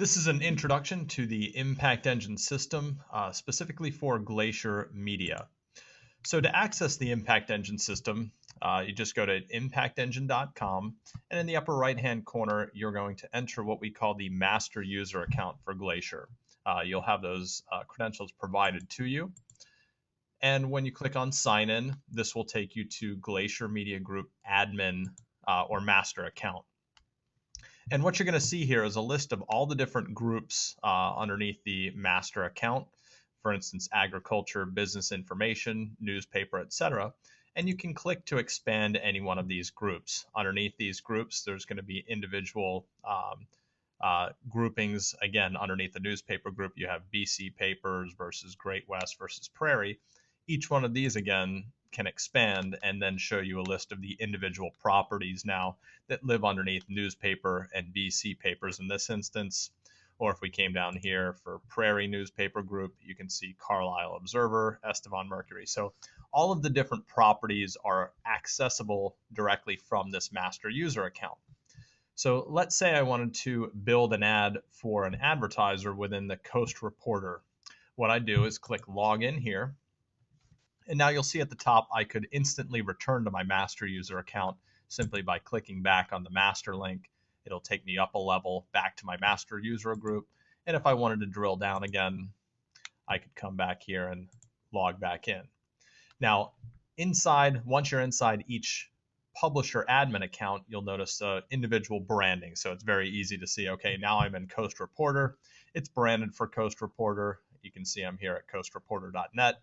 This is an introduction to the Impact Engine system, specifically for Glacier Media. So to access the Impact Engine system, you just go to impactengine.com, and in the upper right-hand corner, you're going to enter what we call the master user account for Glacier. You'll have those credentials provided to you. And when you click on sign in, this will take you to Glacier Media Group admin or master account. And what you're going to see here is a list of all the different groups underneath the master account. For instance, agriculture, business information, newspaper, etc. And you can click to expand any one of these groups. Underneath these groups, there's going to be individual groupings. Again, underneath the newspaper group, you have BC Papers versus Great West versus Prairie. Each one of these, again, can expand and then show you a list of the individual properties now that live underneath newspaper and BC papers in this instance. Or if we came down here for Prairie newspaper group, you can see Carlisle Observer, Estevan Mercury. So all of the different properties are accessible directly from this master user account. So let's say I wanted to build an ad for an advertiser within the Coast Reporter. What I do is click login here. And now you'll see at the top, I could instantly return to my master user account simply by clicking back on the master link. It'll take me up a level back to my master user group. And if I wanted to drill down again, I could come back here and log back in. Now, once you're inside each publisher admin account, you'll notice individual branding. So it's very easy to see, okay, now I'm in Coast Reporter. It's branded for Coast Reporter. You can see I'm here at coastreporter.net.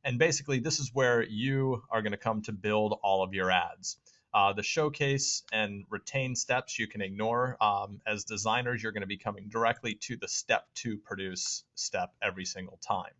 And basically, this is where you are going to come to build all of your ads. The showcase and retain steps you can ignore. As designers, you're going to be coming directly to the step to produce step every single time.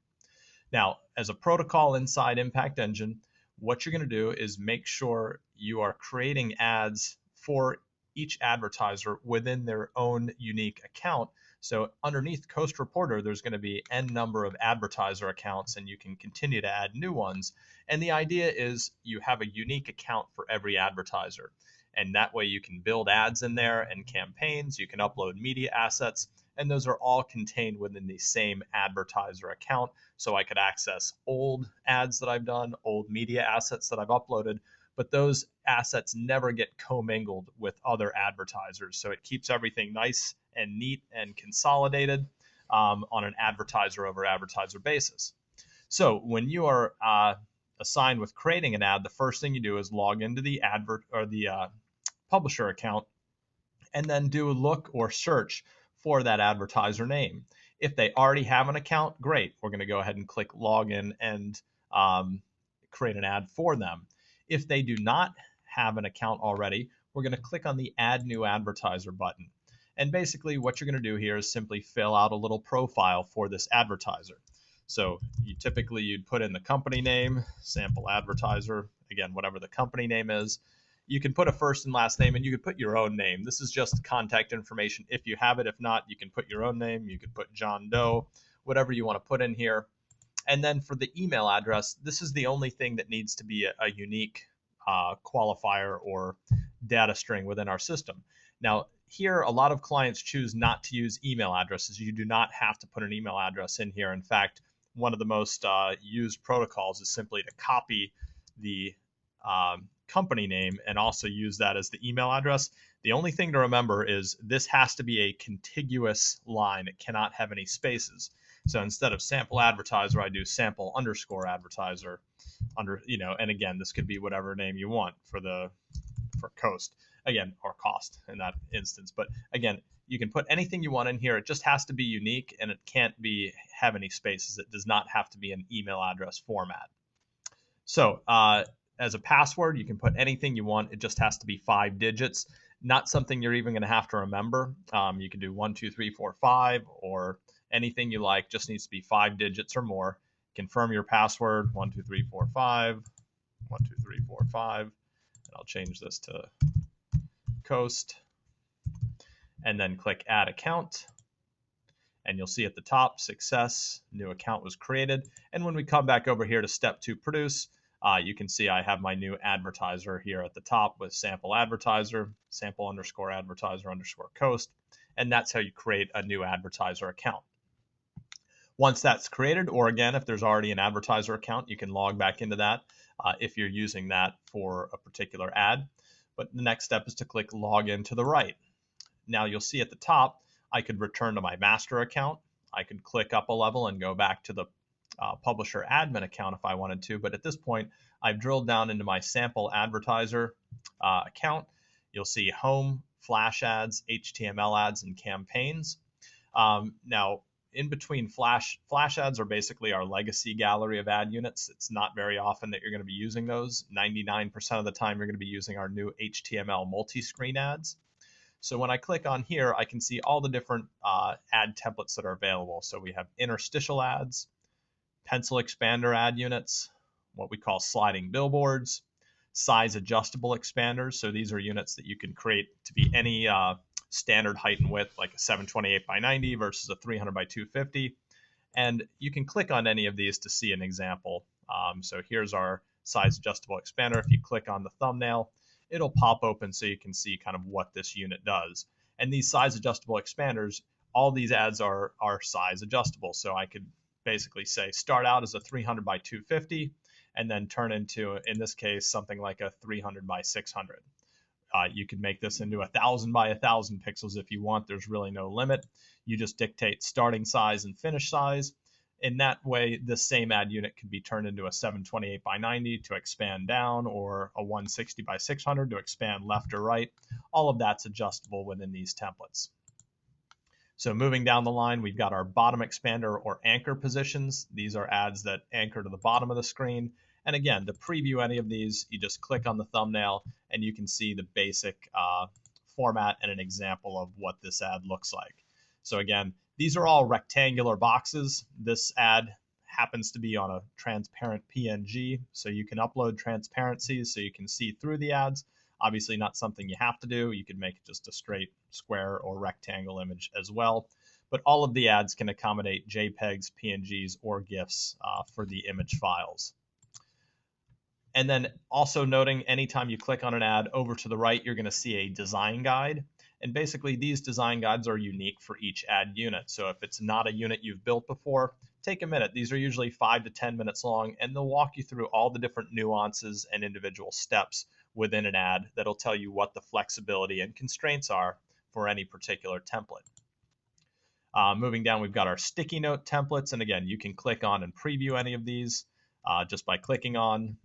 Now, as a protocol inside Impact Engine, what you're going to do is make sure you are creating ads for each advertiser within their own unique account. So underneath Coast Reporter, there's going to be n number of advertiser accounts, and you can continue to add new ones. And the idea is you have a unique account for every advertiser. And that way you can build ads in there and campaigns. You can upload media assets, and those are all contained within the same advertiser account. So I could access old ads that I've done, old media assets that I've uploaded, but those assets never get commingled with other advertisers. So it keeps everything nice and neat and consolidated on an advertiser over advertiser basis. So when you are assigned with creating an ad, the first thing you do is log into the publisher account and then do a look or search for that advertiser name. If they already have an account, great. We're going to go ahead and click login and create an ad for them. If they do not have an account already, we're going to click on the Add New Advertiser button. And basically what you're going to do here is simply fill out a little profile for this advertiser. So you'd put in the company name, sample advertiser, again, whatever the company name is. You can put a first and last name, and you could put your own name. This is just contact information if you have it. If not, you can put your own name. You could put John Doe, whatever you want to put in here. And then for the email address, this is the only thing that needs to be a unique qualifier or data string within our system. Now, here, a lot of clients choose not to use email addresses. You do not have to put an email address in here. In fact, one of the most used protocols is simply to copy the company name and also use that as the email address. The only thing to remember is this has to be a contiguous line. It cannot have any spaces. So instead of sample advertiser, I do sample underscore advertiser and again, this could be whatever name you want for Coast, again, or cost in that instance. But again, you can put anything you want in here. It just has to be unique, and it can't have any spaces. It does not have to be an email address format. So as a password, you can put anything you want. It just has to be 5 digits. Not something you're even going to have to remember. You can do 1, 2, 3, 4, 5, or anything you like. Just needs to be 5 digits or more. Confirm your password, 1, 2, 3, 4, 5, 1, 2, 3, 4, 5. And I'll change this to Coast. And then click Add Account. And you'll see at the top, success, new account was created. And when we come back over here to step 2 produce, You can see I have my new advertiser here at the top with sample advertiser, sample underscore advertiser underscore coast, and that's how you create a new advertiser account. Once that's created, or again, if there's already an advertiser account, you can log back into that if you're using that for a particular ad. But the next step is to click login to the right. Now you'll see at the top, I could return to my master account. I could click up a level and go back to the publisher admin account if I wanted to. But at this point, I've drilled down into my sample advertiser account. You'll see home, flash ads, HTML ads, and campaigns. Now, in between flash ads are basically our legacy gallery of ad units. It's not very often that you're going to be using those. 99% of the time, you're going to be using our new HTML multi-screen ads. So when I click on here, I can see all the different ad templates that are available. So we have interstitial ads, pencil expander ad units, what we call sliding billboards, size adjustable expanders. So these are units that you can create to be any standard height and width, like a 728 by 90 versus a 300 by 250. And you can click on any of these to see an example. So here's our size adjustable expander. If you click on the thumbnail, it'll pop open so you can see kind of what this unit does. And these size adjustable expanders, all these ads are size adjustable. So I could basically say start out as a 300 by 250 and then turn into, in this case, something like a 300 by 600. You can make this into 1,000 by 1,000 pixels if you want. There's really no limit. You just dictate starting size and finish size. In that way, the same ad unit can be turned into a 728 by 90 to expand down, or a 160 by 600 to expand left or right. All of that's adjustable within these templates. So moving down the line, we've got our bottom expander or anchor positions. These are ads that anchor to the bottom of the screen. And again, to preview any of these, you just click on the thumbnail and you can see the basic format and an example of what this ad looks like. So again, these are all rectangular boxes. This ad happens to be on a transparent PNG, so you can upload transparencies so you can see through the ads. Obviously not something you have to do. You could make just a straight square or rectangle image as well. But all of the ads can accommodate JPEGs, PNGs, or GIFs for the image files. And then also noting, anytime you click on an ad, over to the right, you're going to see a design guide. And basically, these design guides are unique for each ad unit. So if it's not a unit you've built before, take a minute. These are usually 5 to 10 minutes long, and they'll walk you through all the different nuances and individual steps within an ad that'll tell you what the flexibility and constraints are for any particular template. Moving down, we've got our sticky note templates. And again, you can click on and preview any of these just by clicking on,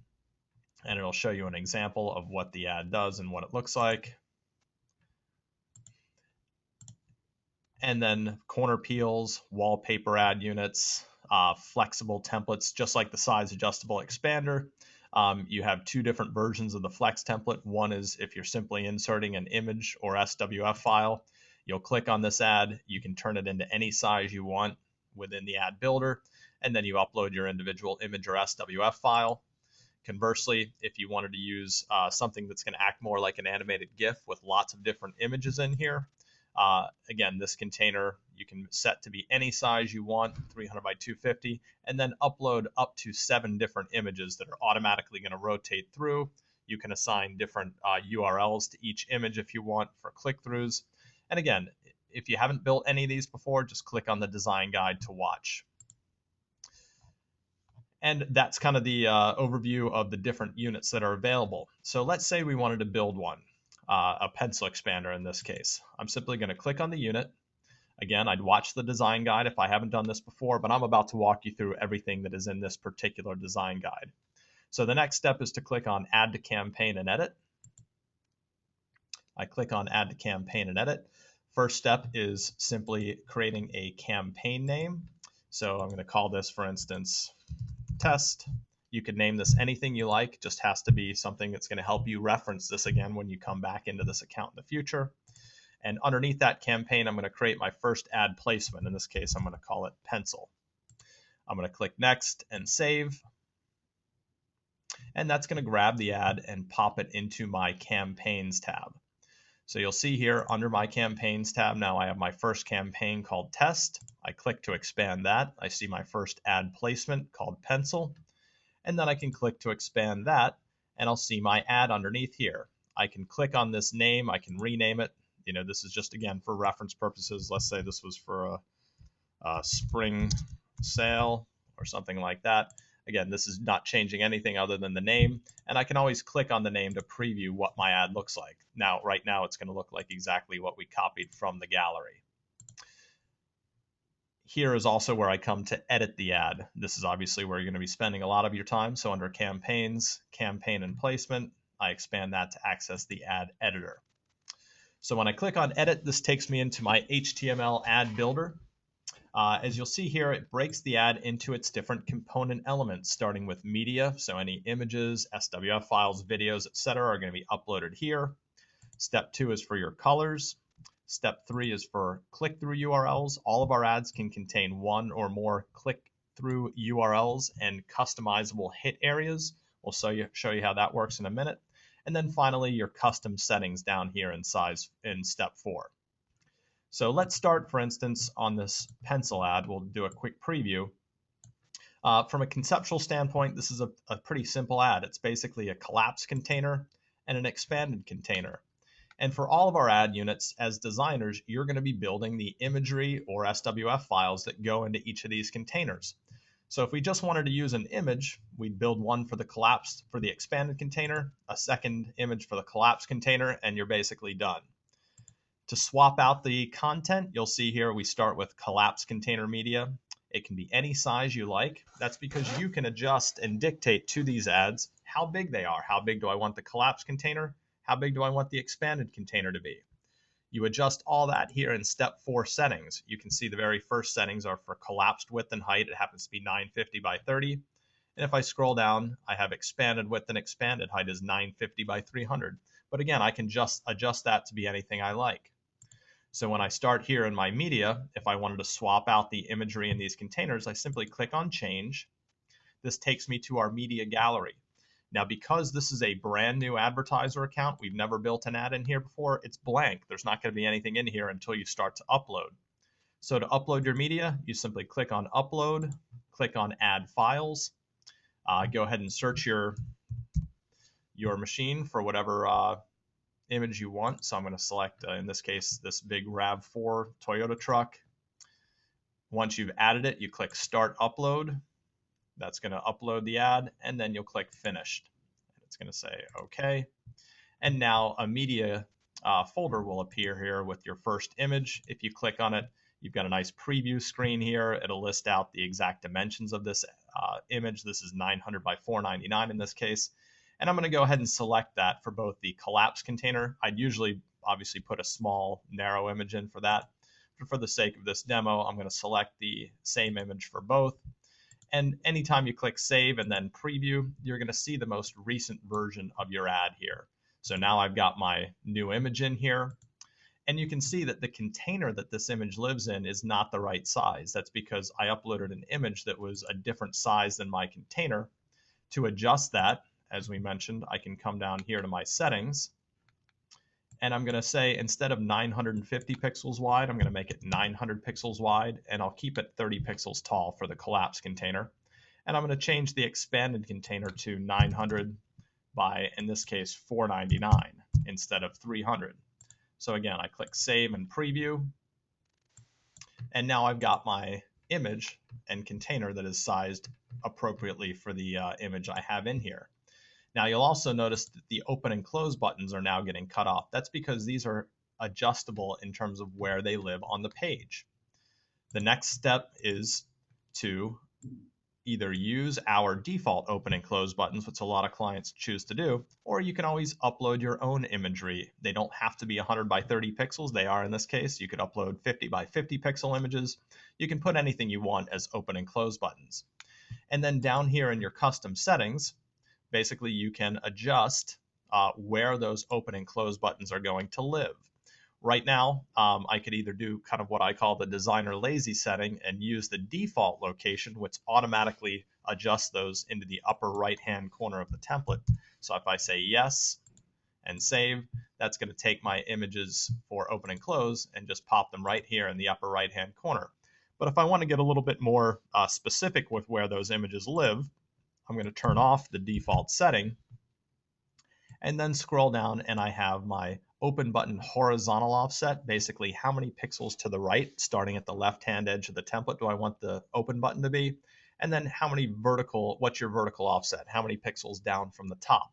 and it'll show you an example of what the ad does and what it looks like. And then corner peels, wallpaper ad units, flexible templates, just like the size adjustable expander. You have two different versions of the flex template. One is if you're simply inserting an image or SWF file. You'll click on this ad. You can turn it into any size you want within the ad builder, and then you upload your individual image or SWF file. Conversely, if you wanted to use something that's going to act more like an animated GIF with lots of different images in here, again, this container you can set to be any size you want, 300 by 250, and then upload up to 7 different images that are automatically going to rotate through. You can assign different URLs to each image if you want for click-throughs. And again, if you haven't built any of these before, just click on the design guide to watch. And that's kind of the overview of the different units that are available. So let's say we wanted to build one, a pencil expander in this case. I'm simply going to click on the unit. Again, I'd watch the design guide if I haven't done this before, but I'm about to walk you through everything that is in this particular design guide. So the next step is to click on Add to Campaign and Edit. I click on Add to Campaign and Edit. First step is simply creating a campaign name. So I'm going to call this, for instance, Test. You could name this anything you like, just has to be something that's going to help you reference this again when you come back into this account in the future. And underneath that campaign, I'm going to create my first ad placement. In this case, I'm going to call it Pencil. I'm going to click Next and Save. And that's going to grab the ad and pop it into my Campaigns tab. So you'll see here under my Campaigns tab, now I have my first campaign called Test. I click to expand that. I see my first ad placement called Pencil. And then I can click to expand that, and I'll see my ad underneath here. I can click on this name, I can rename it. This is just, again, for reference purposes. Let's say this was for a spring sale or something like that. Again, this is not changing anything other than the name, and I can always click on the name to preview what my ad looks like. Now, right now, it's going to look like exactly what we copied from the gallery. Here is also where I come to edit the ad. This is obviously where you're going to be spending a lot of your time. So under campaigns, campaign and placement, I expand that to access the ad editor. So when I click on edit, this takes me into my HTML ad builder. As you'll see here, it breaks the ad into its different component elements, starting with media. So any images, SWF files, videos, etc. are going to be uploaded here. Step 2 is for your colors. Step 3 is for click-through URLs. All of our ads can contain one or more click-through URLs and customizable hit areas. We'll show you how that works in a minute. And then finally, your custom settings down here in step 4. So let's start, for instance, on this pencil ad. We'll do a quick preview. From a conceptual standpoint, this is a pretty simple ad. It's basically a collapsed container and an expanded container. And for all of our ad units, as designers, you're going to be building the imagery or SWF files that go into each of these containers. So if we just wanted to use an image, we'd build one for the expanded container, a second image for the collapsed container, and you're basically done. To swap out the content, you'll see here we start with collapsed container media. It can be any size you like. That's because you can adjust and dictate to these ads how big they are. How big do I want the collapsed container? How big do I want the expanded container to be? You adjust all that here in step 4 settings. You can see the very first settings are for collapsed width and height. It happens to be 950 by 30. And if I scroll down, I have expanded width and expanded height is 950 by 300. But again, I can just adjust that to be anything I like. So when I start here in my media, if I wanted to swap out the imagery in these containers, I simply click on change. This takes me to our media gallery. Now, because this is a brand new advertiser account, we've never built an ad in here before, it's blank. There's not going to be anything in here until you start to upload. So to upload your media, you simply click on upload, click on add files, go ahead and search your machine for whatever image you want. So I'm going to select, in this case, this big RAV4 Toyota truck. Once you've added it, you click start upload. That's going to upload the ad, and then you'll click finished. It's going to say okay. And now a media folder will appear here with your first image. If you click on it, you've got a nice preview screen here. It'll list out the exact dimensions of this image. This is 900 by 499 in this case. And I'm going to go ahead and select that for both the collapsed container. I'd usually obviously put a small narrow image in for that. But for the sake of this demo, I'm going to select the same image for both. And anytime you click save and then preview, you're going to see the most recent version of your ad here. So now I've got my new image in here. And you can see that the container that this image lives in is not the right size. That's because I uploaded an image that was a different size than my container. To adjust that, as we mentioned, I can come down here to my settings. And I'm going to say instead of 950 pixels wide, I'm going to make it 900 pixels wide, and I'll keep it 30 pixels tall for the collapsed container. And I'm going to change the expanded container to 900 by, in this case, 499 instead of 300. So again, I click save and preview. And now I've got my image and container that is sized appropriately for the image I have in here. Now you'll also notice that the open and close buttons are now getting cut off. That's because these are adjustable in terms of where they live on the page. The next step is to either use our default open and close buttons, which a lot of clients choose to do, or you can always upload your own imagery. They don't have to be 100 by 30 pixels. They are in this case. You could upload 50 by 50 pixel images. You can put anything you want as open and close buttons. And then down here in your custom settings, basically you can adjust where those open and close buttons are going to live. Right now, I could either do kind of what I call the designer lazy setting and use the default location, which automatically adjusts those into the upper right-hand corner of the template. So if I say yes and save, that's going to take my images for open and close and just pop them right here in the upper right-hand corner. But if I want to get a little bit more specific with where those images live, I'm going to turn off the default setting and then scroll down, and I have my open button horizontal offset, basically how many pixels to the right, starting at the left-hand edge of the template, do I want the open button to be? And then how many vertical, what's your vertical offset? How many pixels down from the top?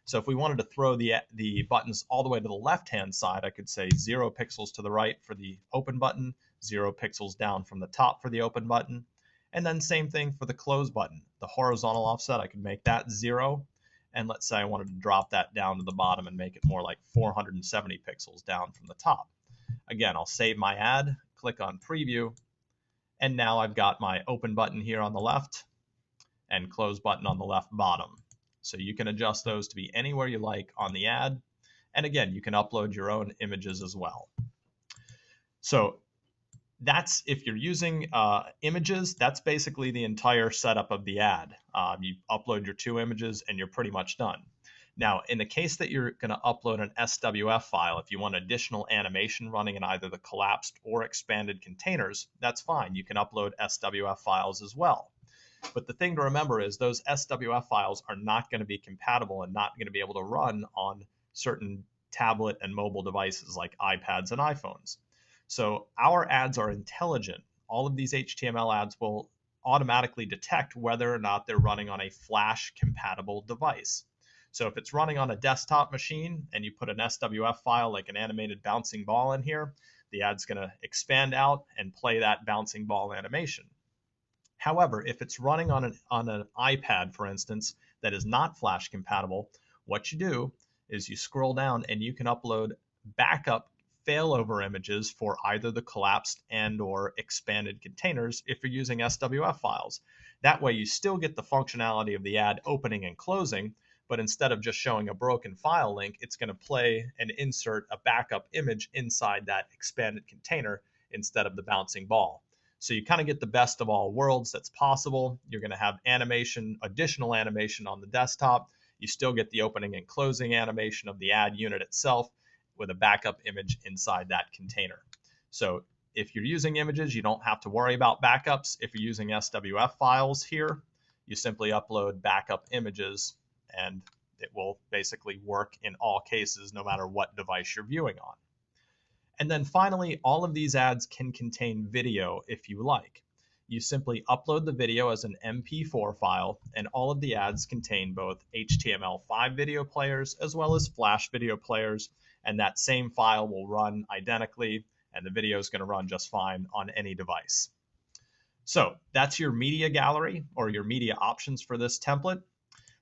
So if we wanted to throw the buttons all the way to the left-hand side, I could say 0 pixels to the right for the open button, 0 pixels down from the top for the open button. And then same thing for the close button. The horizontal offset, I could make that 0. And let's say I wanted to drop that down to the bottom and make it more like 470 pixels down from the top. Again, I'll save my ad, click on preview, and now I've got my open button here on the left and close button on the left bottom. So you can adjust those to be anywhere you like on the ad. And again, you can upload your own images as well. So that's, if you're using images, that's basically the entire setup of the ad. You upload your 2 images and you're pretty much done. Now, in the case that you're going to upload an SWF file, if you want additional animation running in either the collapsed or expanded containers, that's fine. You can upload SWF files as well. But the thing to remember is those SWF files are not going to be compatible and not going to be able to run on certain tablet and mobile devices like iPads and iPhones. So our ads are intelligent. All of these HTML ads will automatically detect whether or not they're running on a Flash compatible device. So if it's running on a desktop machine and you put an SWF file like an animated bouncing ball in here, the ad's going to expand out and play that bouncing ball animation. However, if it's running on an iPad, for instance, that is not Flash compatible, what you do is you scroll down and you can upload backup failover images for either the collapsed and or expanded containers if you're using SWF files. That way you still get the functionality of the ad opening and closing, but instead of just showing a broken file link, it's going to play and insert a backup image inside that expanded container instead of the bouncing ball. So you kind of get the best of all worlds that's possible. You're going to have animation, additional animation on the desktop. You still get the opening and closing animation of the ad unit itself with a backup image inside that container. So if you're using images, you don't have to worry about backups. If you're using SWF files here, you simply upload backup images and it will basically work in all cases, no matter what device you're viewing on. And then finally, all of these ads can contain video if you like. You simply upload the video as an MP4 file, and all of the ads contain both HTML5 video players as well as Flash video players, and that same file will run identically, and the video is going to run just fine on any device. So that's your media gallery or your media options for this template.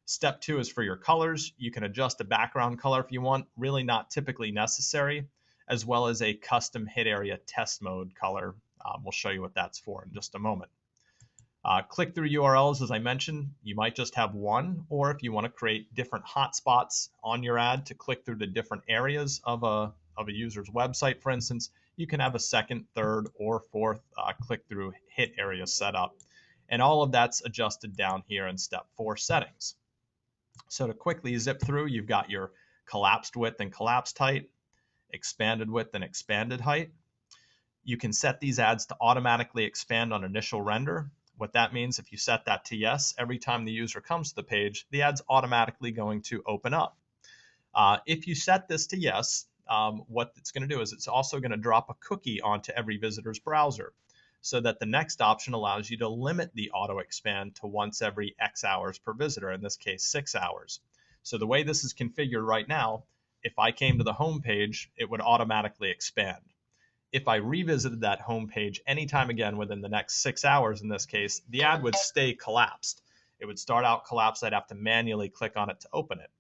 Step 2 is for your colors. You can adjust the background color if you want, really not typically necessary, as well as a custom hit area test mode color. We'll show you what that's for in just a moment. Click-through URLs, as I mentioned, you might just have one, or if you want to create different hotspots on your ad to click through to different areas of a user's website, for instance, you can have a second, third, or fourth click-through hit area set up. And all of that's adjusted down here in Step 4 settings. So to quickly zip through, you've got your collapsed width and collapsed height, expanded width and expanded height. You can set these ads to automatically expand on initial render. What that means, if you set that to yes, every time the user comes to the page, the ad's automatically going to open up. If you set this to yes, what it's going to do is it's also going to drop a cookie onto every visitor's browser, so that the next option allows you to limit the auto expand to once every X hours per visitor, in this case 6 hours. So the way this is configured right now, if I came to the home page, it would automatically expand. If I revisited that home page anytime again within the next 6 hours, in this case, the ad would stay collapsed. It would start out collapsed. I'd have to manually click on it to open it.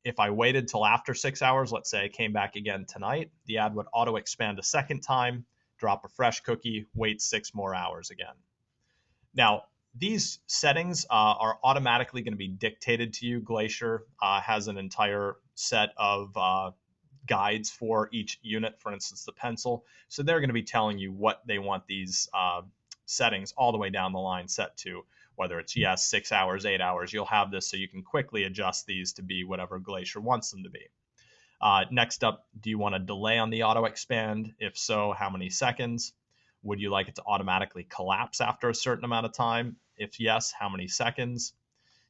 If I waited till after 6 hours, let's say I came back again tonight, the ad would auto expand a second time, drop a fresh cookie, wait 6 more hours again. Now, these settings are automatically going to be dictated to you. Glacier has an entire set of guides for each unit, for instance, the pencil. So they're going to be telling you what they want these settings all the way down the line set to, whether it's yes, 6 hours, 8 hours. You'll have this so you can quickly adjust these to be whatever Glacier wants them to be. Next up, do you want to delay on the auto expand? If so, how many seconds? Would you like it to automatically collapse after a certain amount of time? If yes, how many seconds?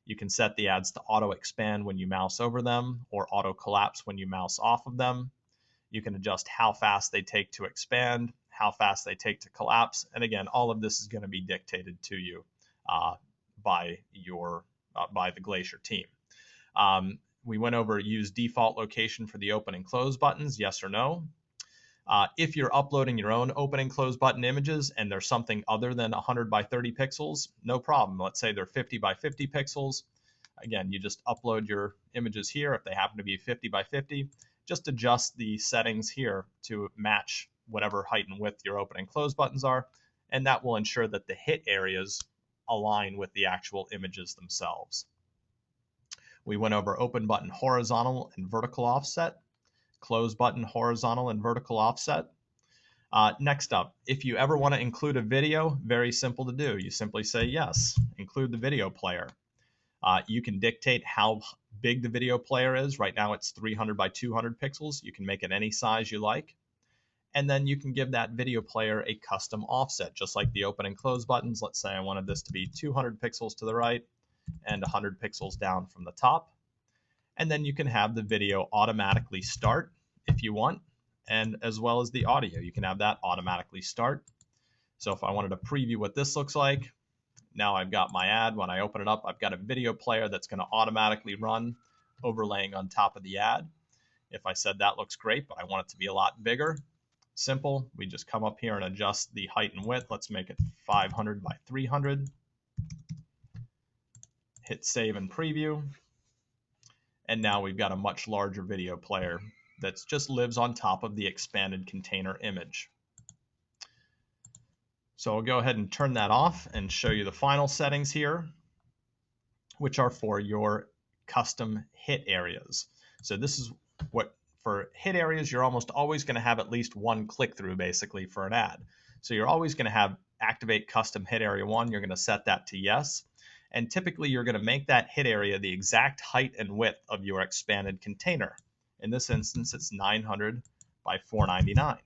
You can set the ads to auto expand when you mouse over them or auto collapse when you mouse off of them. You can adjust how fast they take to expand, how fast they take to collapse. And again, all of this is going to be dictated to you by the Glacier team. We went over use default location for the open and close buttons, yes or no. If you're uploading your own open and close button images and there's something other than 100 by 30 pixels, no problem. Let's say they're 50 by 50 pixels. Again, you just upload your images here. If they happen to be 50 by 50, just adjust the settings here to match whatever height and width your open and close buttons are, and that will ensure that the hit areas align with the actual images themselves. We went over open button horizontal and vertical offset, close button horizontal and vertical offset. Next up, if you ever want to include a video, very simple to do. You simply say yes, include the video player. You can dictate how big the video player is. Right now it's 300 by 200 pixels. You can make it any size you like. And then you can give that video player a custom offset, just like the open and close buttons. Let's say I wanted this to be 200 pixels to the right and 100 pixels down from the top. And then you can have the video automatically start if you want, and as well as the audio, you can have that automatically start. So if I wanted to preview what this looks like, now I've got my ad. When I open it up, I've got a video player that's going to automatically run, overlaying on top of the ad. If I said that looks great, but I want it to be a lot bigger, simple. We just come up here and adjust the height and width. Let's make it 500 by 300. Hit save and preview. And now we've got a much larger video player that just lives on top of the expanded container image. So I'll go ahead and turn that off and show you the final settings here, which are for your custom hit areas. So this is what, for hit areas, you're almost always going to have at least one click-through basically for an ad. So you're always going to have activate custom hit area 1. You're going to set that to yes. And typically you're going to make that hit area the exact height and width of your expanded container. In this instance, it's 900 by 499.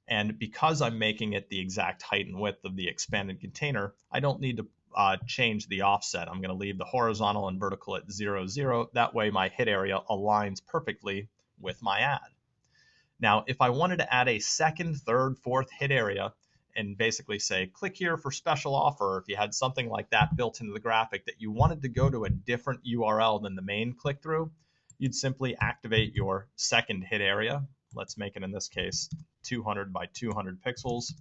And because I'm making it the exact height and width of the expanded container, I don't need to change the offset. I'm going to leave the horizontal and vertical at 0, 0. That way my hit area aligns perfectly with my ad. Now, if I wanted to add a second, third, fourth hit area, and basically say, click here for special offer, if you had something like that built into the graphic that you wanted to go to a different URL than the main click-through, you'd simply activate your second hit area. Let's make it, in this case, 200 by 200 pixels.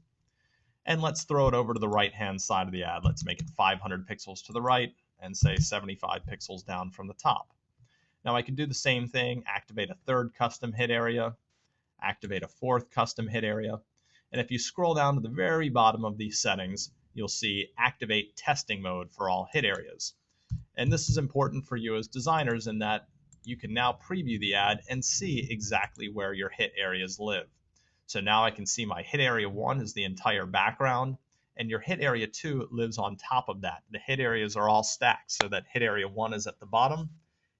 And let's throw it over to the right-hand side of the ad. Let's make it 500 pixels to the right and say 75 pixels down from the top. Now I can do the same thing, activate a third custom hit area, activate a fourth custom hit area. And if you scroll down to the very bottom of these settings, you'll see activate testing mode for all hit areas. And this is important for you as designers in that you can now preview the ad and see exactly where your hit areas live. So now I can see my hit area 1 is the entire background, and your hit area 2 lives on top of that. The hit areas are all stacked so that hit area 1 is at the bottom,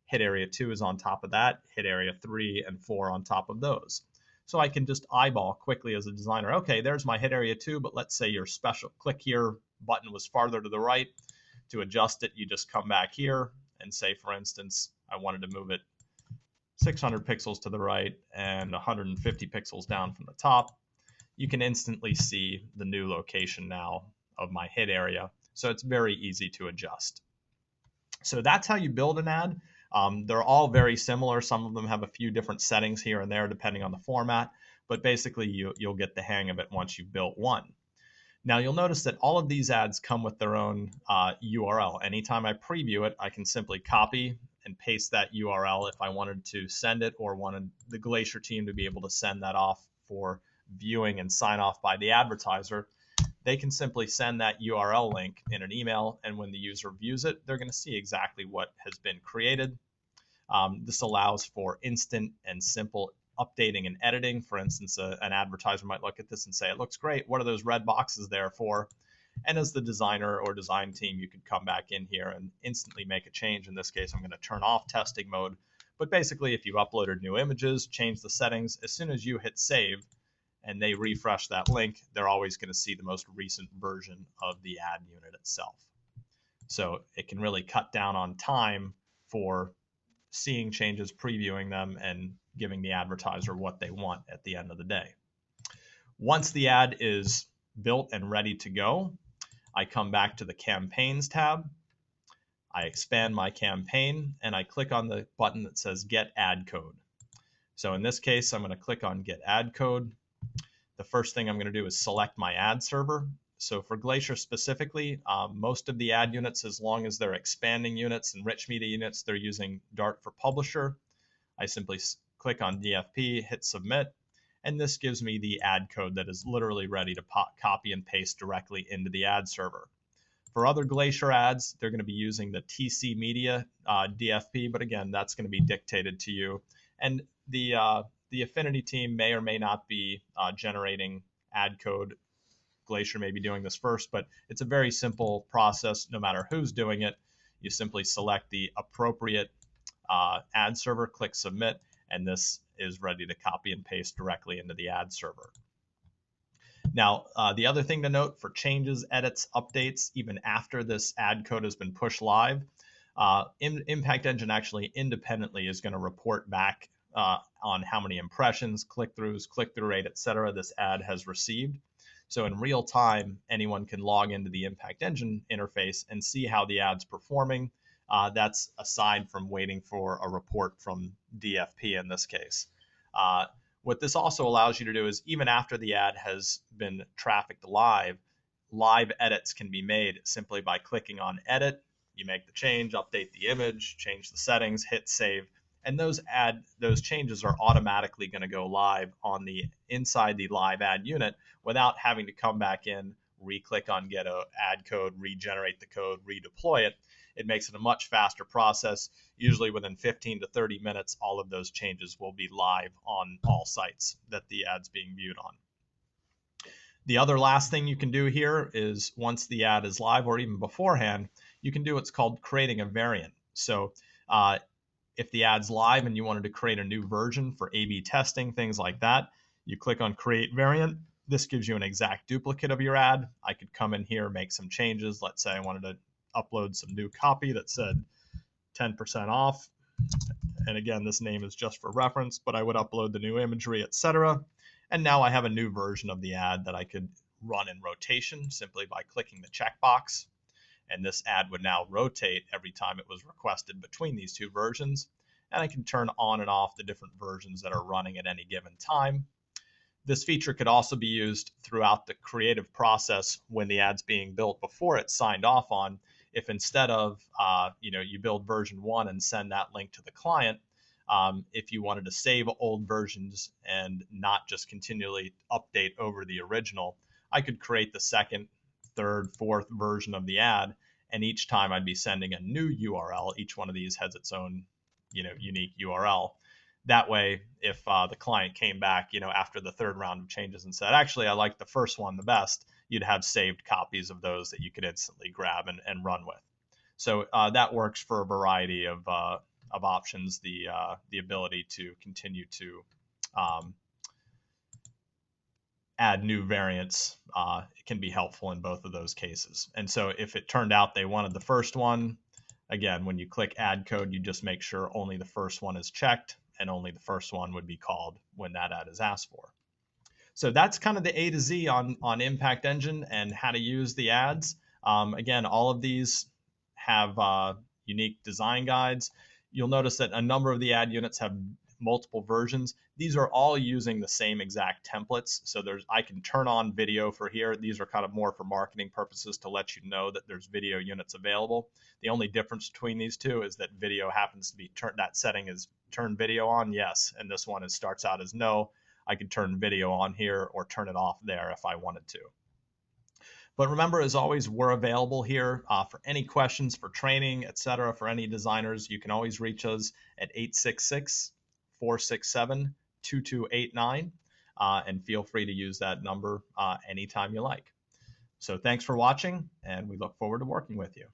hit area 2 is on top of that, hit area 3 and 4 on top of those. So I can just eyeball quickly as a designer, okay, there's my hit area 2, but let's say your special click here button was farther to the right. To adjust it, you just come back here and say, for instance, I wanted to move it 600 pixels to the right and 150 pixels down from the top. You can instantly see the new location now of my hit area. So it's very easy to adjust. So that's how you build an ad. They're all very similar. Some of them have a few different settings here and there depending on the format, but basically you'll get the hang of it once you've built one. Now you'll notice that all of these ads come with their own URL. Anytime I preview it, I can simply copy and paste that URL if I wanted to send it or wanted the Glacier team to be able to send that off for viewing and sign off by the advertiser. They can simply send that URL link in an email, and when the user views it, they're going to see exactly what has been created. This allows for instant and simple updating and editing. For instance, an advertiser might look at this and say, it looks great. What are those red boxes there for? And as the designer or design team, you could come back in here and instantly make a change. In this case, I'm going to turn off testing mode. But basically, if you uploaded new images, change the settings, as soon as you hit save and they refresh that link, they're always going to see the most recent version of the ad unit itself. So it can really cut down on time for seeing changes, previewing them, and giving the advertiser what they want at the end of the day. Once the ad is built and ready to go, I come back to the Campaigns tab. I expand my campaign and I click on the button that says Get Ad Code. So in this case, I'm going to click on Get Ad Code. The first thing I'm going to do is select my ad server. So for Glacier specifically, most of the ad units, as long as they're expanding units and rich media units, they're using Dart for Publisher. I simply click on DFP, hit Submit, and this gives me the ad code that is literally ready to copy and paste directly into the ad server. For other Glacier ads, they're going to be using the TC Media DFP, but again, that's going to be dictated to you. And the Affinity team may or may not be generating ad code. Glacier may be doing this first, but it's a very simple process no matter who's doing it. You simply select the appropriate ad server, click Submit, and this is ready to copy and paste directly into the ad server. Now, the other thing to note for changes, edits, updates, even after this ad code has been pushed live, Impact Engine actually independently is going to report back on how many impressions, click-throughs, click-through rate, etc. this ad has received. So in real time, anyone can log into the Impact Engine interface and see how the ad's performing. That's aside from waiting for a report from DFP in this case. What this also allows you to do is even after the ad has been trafficked live edits can be made simply by clicking on Edit. You make the change, update the image, change the settings, hit Save, and those changes are automatically going to go live on the inside the live ad unit without having to come back in, re-click on Get a ad code, regenerate the code, redeploy it. It makes it a much faster process. Usually within 15 to 30 minutes, all of those changes will be live on all sites that the ad's being viewed on. The other last thing you can do here is once the ad is live or even beforehand, you can do what's called creating a variant. So if the ad's live and you wanted to create a new version for A/B testing, things like that, you click on Create Variant. This gives you an exact duplicate of your ad. I could come in here, make some changes. Let's say I wanted to upload some new copy that said 10% off. And again, this name is just for reference, but I would upload the new imagery, etc. And now I have a new version of the ad that I could run in rotation simply by clicking the checkbox. And this ad would now rotate every time it was requested between these two versions. And I can turn on and off the different versions that are running at any given time. This feature could also be used throughout the creative process when the ad's being built before it's signed off on. If instead of, you build version 1 and send that link to the client, if you wanted to save old versions and not just continually update over the original, I could create the second, third, fourth version of the ad, and each time I'd be sending a new URL. Each one of these has its own, unique URL. That way, if the client came back, after the third round of changes and said, actually, I like the first one the best, you'd have saved copies of those that you could instantly grab and run with. So that works for a variety of options. The ability to continue to add new variants can be helpful in both of those cases. And so if it turned out they wanted the first one, again, when you click add code, you just make sure only the first one is checked and only the first one would be called when that ad is asked for. So that's kind of the A to Z on Impact Engine and how to use the ads. Again, all of these have unique design guides. You'll notice that a number of the ad units have multiple versions. These are all using the same exact templates. So I can turn on video for here. These are kind of more for marketing purposes to let you know that there's video units available. The only difference between these two is that video happens to be that setting is turn video on, yes, and this one starts out as no. I could turn video on here or turn it off there if I wanted to. But remember, as always, we're available here for any questions, for training, etc. For any designers, you can always reach us at 866-467-2289, and feel free to use that number anytime you like. So thanks for watching, and we look forward to working with you.